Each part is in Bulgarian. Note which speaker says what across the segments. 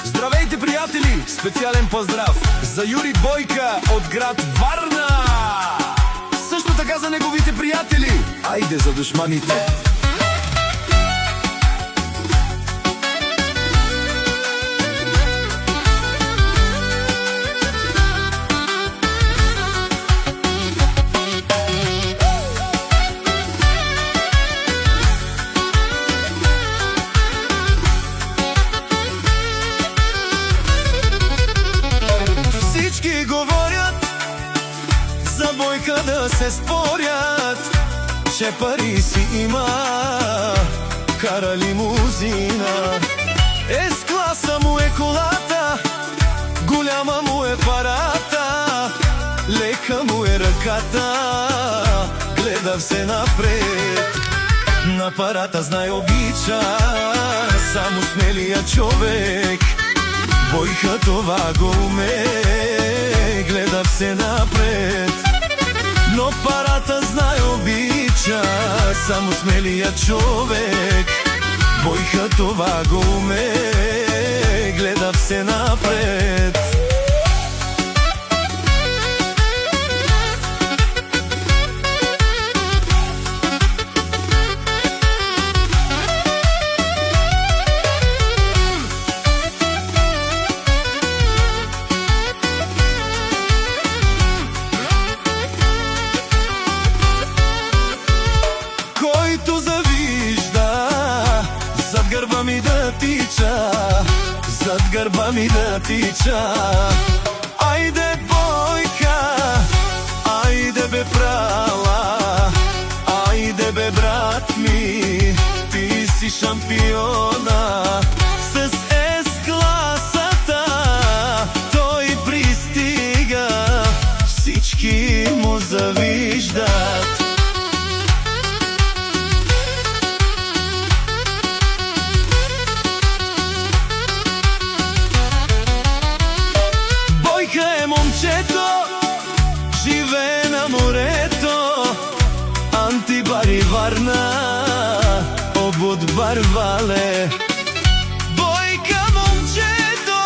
Speaker 1: Здравейте, приятели! Специален поздрав за Юри Бойка от град Варна! Също така за неговите приятели! Айде за душманите! Всички говорят за Бойка, да се спорят, че пари си има, кара лимузина. С-класа му е колата, голяма му е парата, лека му е ръката, гледа все напред. На парата знай обича само смелия човек. Бойка това го умее, гледа все напред. Но парата знай обича само смелия човек. Бойка това го умее, гледа все напред. Който завижда зад гърба ми да тича, зад гърба ми да тича. Айде, Бойка, айде бе прала, айде бе брат ми, ти си шампиона. С С-класата той пристига, всички му завиждат. Бойка е момчето, живее на морето, Антибари Варна, обут Барвале. Бойка момчето,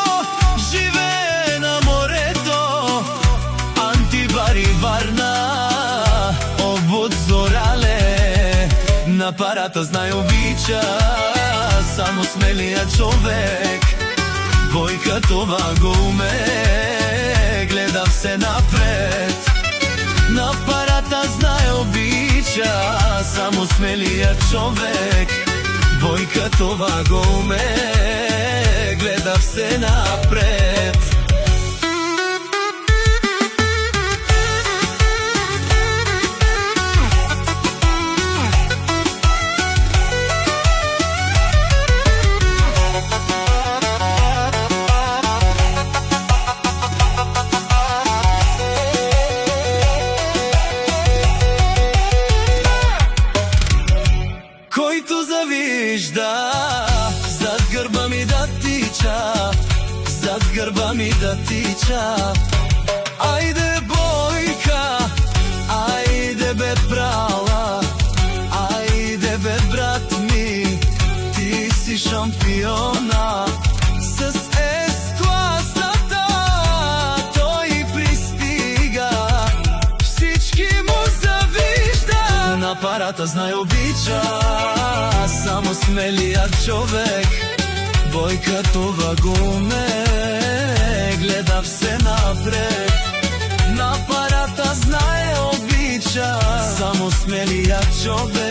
Speaker 1: живее на морето, Антибари Варна, обут Зорале. На парата знай обича само смелия човек. Бойка това го умее, гледа все напред. На парата знай обича само смелия човек. Бойка това го умее, гледа все напред. Който завижда зад гърба ми да тича, зад гърба ми да тича. Айде, Бойка, айде бе прала, айде бе брат ми, ти си шампиона. С С-класата той пристига, всички му завижда. На парата знай обича само смелия човек. Бойка това го умее, гледа все напред. На парата знай обича само смелия човек.